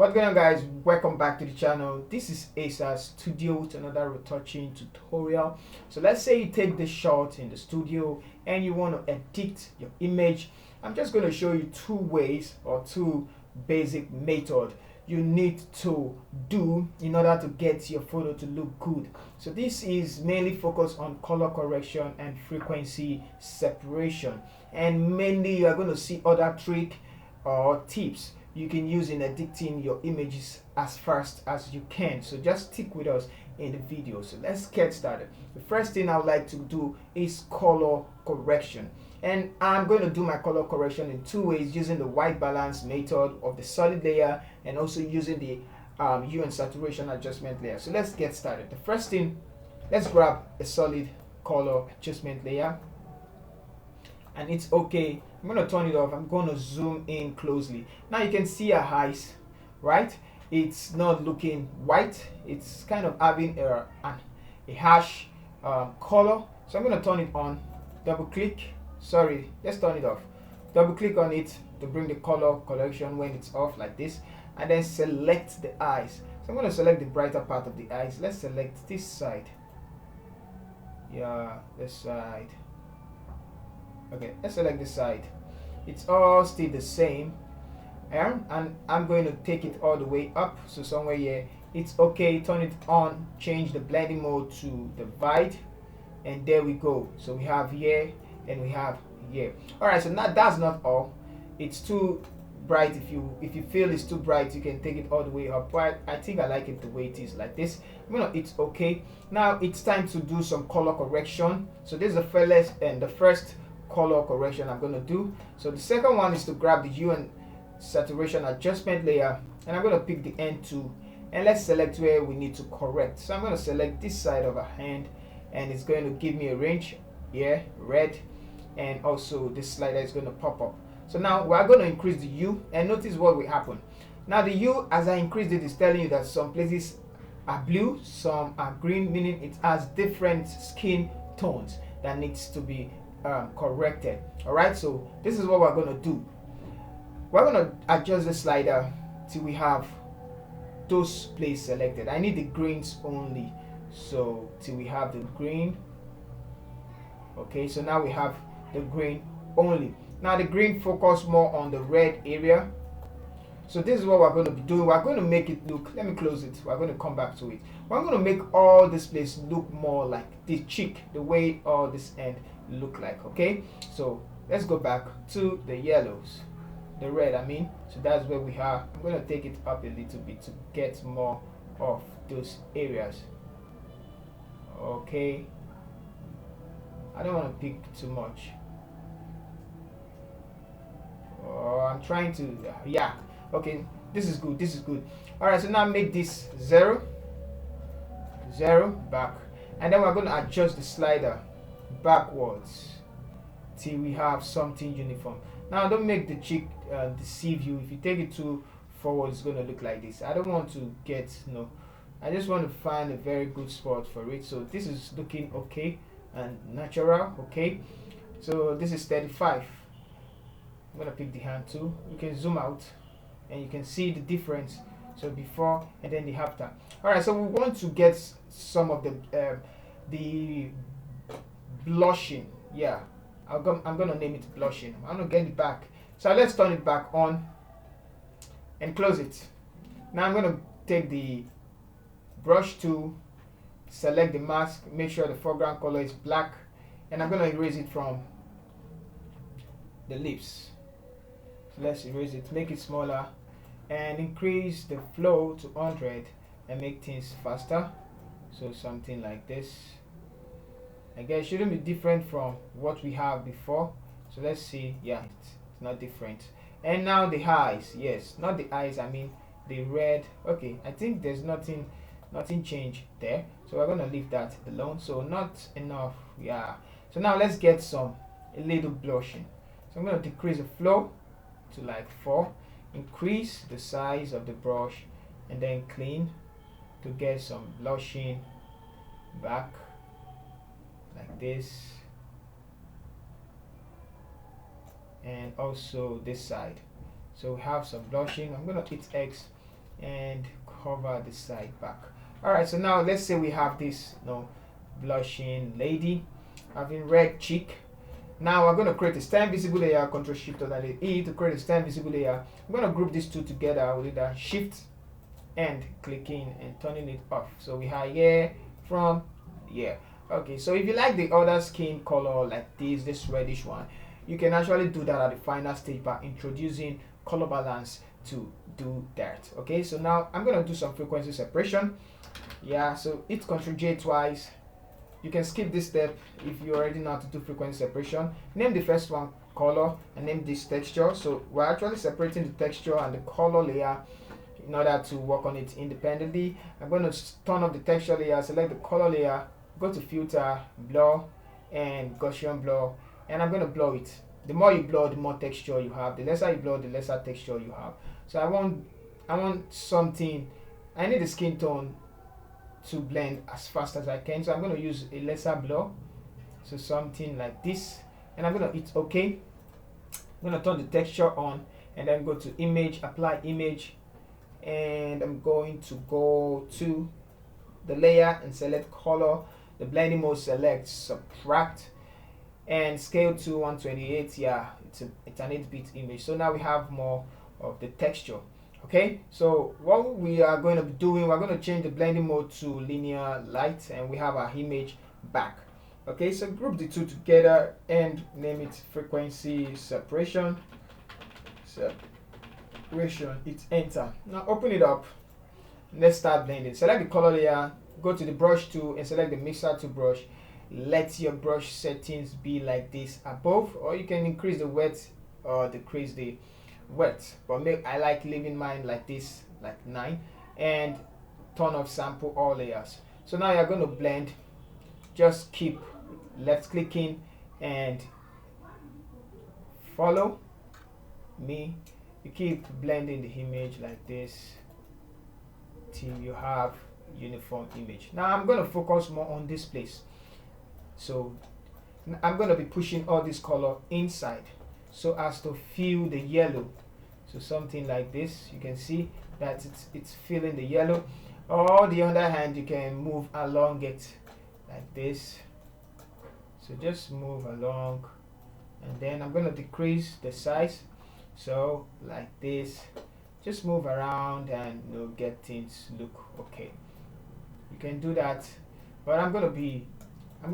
What's going on, guys? Welcome back to the channel. This is Asa Studio with another retouching tutorial. So let's say you take this shot in the studio and you want to edit your image. I'm just going to show you two ways or two basic methods you need to do in order to get your photo to look good. So this is mainly focused on color correction and frequency separation, and mainly you are going to see other trick or tips you can use in editing your images as fast as you can. So just stick with us in the video. So let's get started. The first thing I would like to do is color correction, and I'm going to do my color correction in two ways, using the white balance method of the solid layer and also using the hue and saturation adjustment layer. So let's get started. The first thing, let's grab a solid color adjustment layer, and it's okay. I'm going to turn it off. I'm going to zoom in closely. Now you can see our eyes, right? It's not looking white. It's kind of having a harsh color. So I'm going to turn it on. Double click. Sorry, let's turn it off. Double click on it to bring the color correction when it's off like this, and then select the eyes. So I'm going to select the brighter part of the eyes. Let's select this side. Yeah, this side. Okay, let's select this side. It's all still the same, and I'm going to take it all the way up. So somewhere here, it's okay. Turn it on. Change the blending mode to divide, and there we go. So we have here and we have here. All right. So now that's not all. It's too bright. If you feel it's too bright, you can take it all the way up. But I think I like it the way it is, like this. It's okay. Now it's time to do some color correction. So this is the first color correction I'm going to do. So the second one is to grab the hue and saturation adjustment layer, and I'm going to pick the end tool, and let's select where we need to correct. So I'm going to select this side of a hand, and it's going to give me a range here, red, and also this slider is going to pop up. So now we're going to increase the hue, and notice what will happen. Now the hue, as I increased it, is telling you that some places are blue, some are green, meaning it has different skin tones that needs to be corrected. All right, so this is what we're going to do. We're going to adjust the slider till we have those places selected. I need the greens only, so till we have the green. Okay, so now we have the green only. Now the green focus more on the red area. So this is what we're going to be doing. We're going to make it look, let me close it, we're going to come back to it. We're going to make all this place look more like the cheek, the way all this end look like. Okay, so let's go back to the yellows, the red I mean. So that's where we are. I'm going to take it up a little bit to get more of those areas. Okay, I don't want to pick too much. I'm trying to, yeah, okay, this is good, this is good. All right, so now make this 0 back, and then we're going to adjust the slider backwards till we have something uniform. Now don't make the cheek deceive you. If you take it too forward, it's going to look like this. I don't want to get, I just want to find a very good spot for it. So this is looking okay and natural. Okay, so this is 35. I'm going to pick the hand tool. You can zoom out and you can see the difference. So before and then the after. All right, so we want to get some of the blushing. Yeah, I'm gonna name it blushing. I'm gonna get it back. So let's turn it back on and close it. Now I'm gonna take the brush tool, select the mask, make sure the foreground color is black, and I'm gonna erase it from the lips. So let's erase it, make it smaller, and increase the flow to 100 and make things faster. So something like this. Again, it shouldn't be different from what we have before. So let's see. Yeah, it's not different. And now the eyes. Yes, not the eyes, I mean the red. Okay, I think there's nothing changed there, so we're gonna leave that alone. So not enough. Yeah, so now let's get a little blushing. So I'm gonna decrease the flow to like 4, increase the size of the brush, and then clean to get some blushing back like this, and also this side. So we have some blushing. I'm gonna hit X and cover the side back. Alright, so now let's say we have this blushing lady having red cheek. Now we're going to create a stem visible layer, Control Shift or E to create a stem visible layer. I'm going to group these two together with the Shift and clicking and turning it off. So we have here from here. Okay, so if you like the other skin color like this reddish one, you can actually do that at the final stage by introducing color balance to do that. Okay, so now I'm going to do some frequency separation. Yeah, so hit Ctrl J twice. You can skip this step if you already know how to do frequency separation. Name the first one color and name this texture. So we're actually separating the texture and the color layer in order to work on it independently. I'm going to turn off the texture layer, select the color layer, go to filter, blur, and Gaussian blur, and I'm going to blur it. The more you blur, the more texture you have. The lesser you blur, the lesser texture you have. So I want something. I need the skin tone to blend as fast as I can, so I'm going to use a lesser blur, so something like this, and I'm going to hit OK. I'm going to turn the texture on and then go to image, apply image, and I'm going to go to the layer and select color, the blending mode, select subtract, and scale to 128. Yeah, it's an 8-bit image. So now we have more of the texture. Okay, so what we are going to be doing, we're going to change the blending mode to linear light, and we have our image back. Okay, so group the two together and name it frequency separation. It's enter. Now open it up. Let's start blending. Select the color layer, go to the brush tool and select the mixer to brush. Let your brush settings be like this above, or you can increase the width or decrease the wet, but I like leaving mine like this, like 9, and turn off sample all layers. So now you're going to blend. Just keep left clicking and follow me. You keep blending the image like this till you have uniform image. Now I'm going to focus more on this place, so I'm going to be pushing all this color inside so as to feel the yellow. So something like this, you can see that it's feeling the yellow. Or the other hand, you can move along it like this. So just move along, and then I'm going to decrease the size. So like this, just move around and get things look okay. You can do that, but I'm going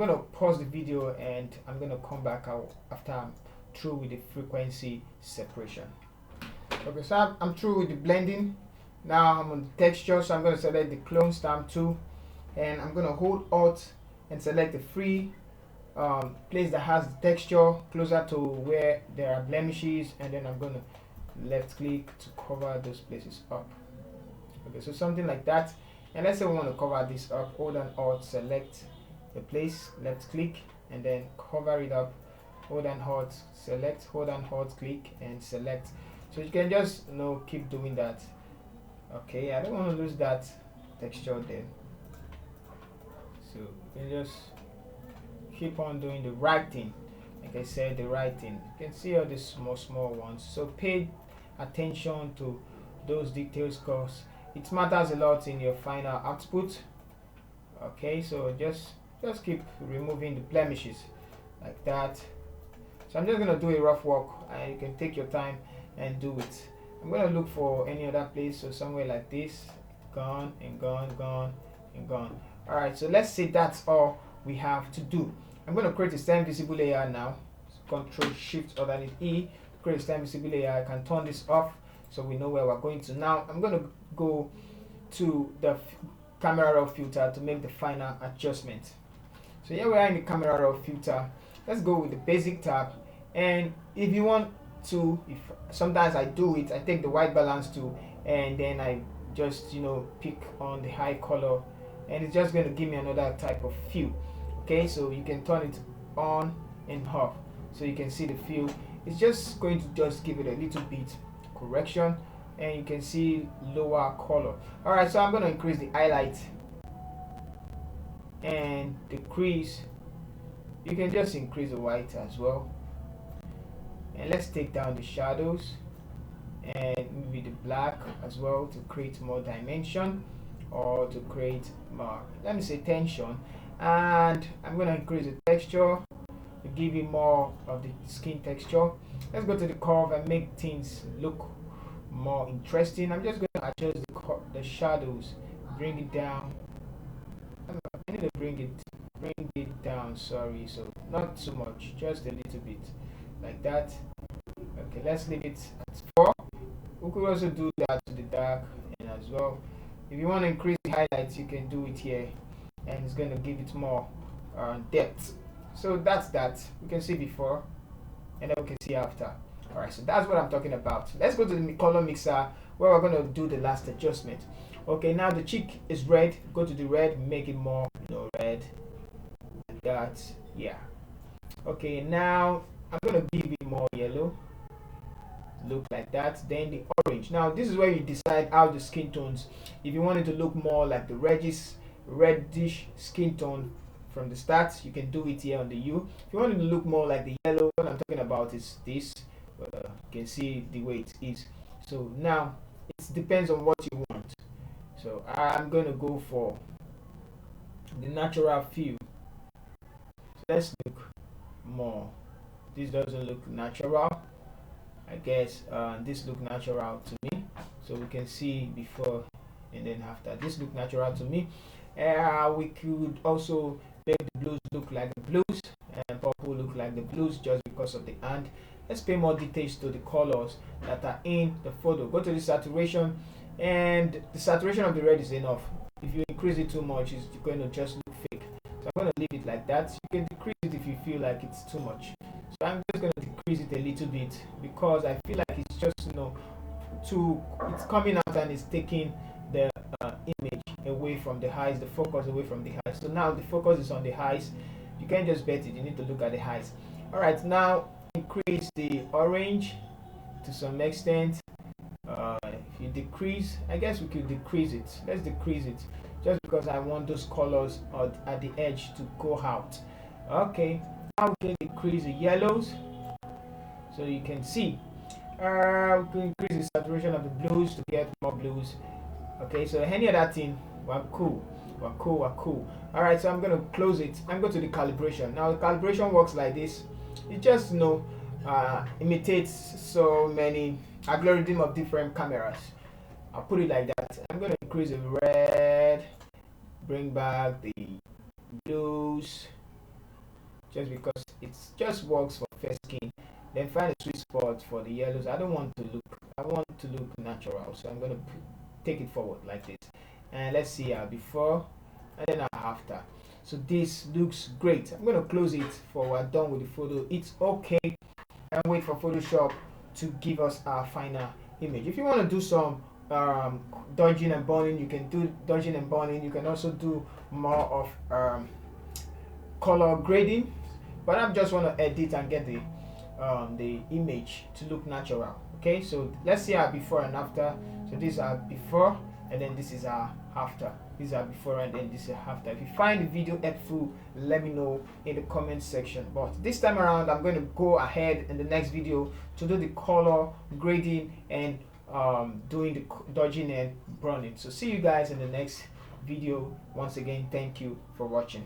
to pause the video and I'm going to come back out after I'm through with the frequency separation. Okay, so I'm through with the blending. Now I'm on the texture, so I'm going to select the clone stamp tool, and I'm going to hold Alt and select the free place that has the texture closer to where there are blemishes, and then I'm going to left click to cover those places up. Okay, so something like that. And let's say we want to cover this up, hold and Alt, select the place, left click, and then cover it up, hold and Alt, select, hold and Alt, click, and select. So you can just keep doing that. Okay, I don't want to lose that texture then, so you can just keep on doing the right thing. Like I said, the right thing. You can see all these small ones, so pay attention to those details because it matters a lot in your final output. Okay, so just keep removing the blemishes like that. So I'm just going to do a rough work, and you can take your time and do it. I'm going to look for any other place, so somewhere like this, gone and gone, gone and gone. Alright, so let's say that's all we have to do. I'm going to create a stem visible layer now. Control Shift or then E, create a stem visible layer. I can turn this off so we know where we're going to. Now I'm going to go to the camera raw filter to make the final adjustment. So here we are in the camera raw filter. Let's go with the basic tab, and if you want to, if sometimes I do it, I take the white balance tool and then I just pick on the high color, and it's just going to give me another type of feel. Okay, so you can turn it on and off so you can see the feel. It's just going to just give it a little bit correction, and you can see lower color. Alright, so I'm going to increase the highlight and decrease. You can just increase the white as well, and let's take down the shadows and maybe the black as well to create more dimension, or to create more, let me say, tension. And I'm going to increase the texture to give you more of the skin texture. Let's go to the curve and make things look more interesting. I'm just going to adjust the shadows, bring it down. I need to bring it down, sorry, so not too much, just a little bit like that. Okay, let's leave it at 4. We could also do that to the dark and as well. If you want to increase the highlights, you can do it here, and it's going to give it more depth. So that's that. We can see before, and then we can see after. Alright, so that's what I'm talking about. Let's go to the color mixer where we're going to do the last adjustment. Okay, now the cheek is red. Go to the red, make it more, red. Like that. Yeah. Okay, now I'm going to give it more yellow. Look like that. Then the orange. Now this is where you decide how the skin tones. If you want it to look more like the reddish skin tone from the start, you can do it here on the U. If you want it to look more like the yellow, what I'm talking about is this. You can see the way it is. So now it depends on what you want. So I'm going to go for the natural feel. So let's look more. This doesn't look natural. I guess this look natural to me. So we can see before and then after. This look natural to me. We could also make the blues look like the blues and purple look like the blues just because of the hand. Let's pay more details to the colors that are in the photo. Go to the saturation, and the saturation of the red is enough. If you increase it too much, it's going to just look fake. So I'm going to leave it like that. You can decrease it if you feel like it's too much. So I'm just going to decrease it a little bit because I feel like it's just it's coming out and it's taking the image away from the highs, the focus away from the highs. So now the focus is on the highs. You can't just bet it, you need to look at the highs. Alright, now increase the orange to some extent. If you decrease, I guess we could decrease it. Let's decrease it just because I want those colors at the edge to go out. Okay, now we can decrease the yellows so you can see. We can increase the saturation of the blues to get more blues. Okay, so any other thing, we're cool. Alright, so I'm going to close it. I'm going to the calibration. Now the calibration works like this. It just imitates so many algorithm of different cameras. I'll put it like that. I'm going to increase the red, bring back the blues, just because it just works for fair skin. Then find a sweet spot for the yellows. I want to look natural, so I'm going to take it forward like this. And let's see our before and then our after. So this looks great. I'm going to close it for we're done with the photo. It's okay, and wait for Photoshop to give us our final image. If you want to do some dodging and burning, you can do dodging and burning. You can also do more of color grading, but I just want to edit and get the image to look natural. Okay, so let's see our before and after. So this is our before, and then this is our after. These are before and then this is after. If you find the video helpful, let me know in the comment section. But this time around, I'm going to go ahead in the next video to do the color grading and doing the dodging and burning. So see you guys in the next video. Once again, thank you for watching.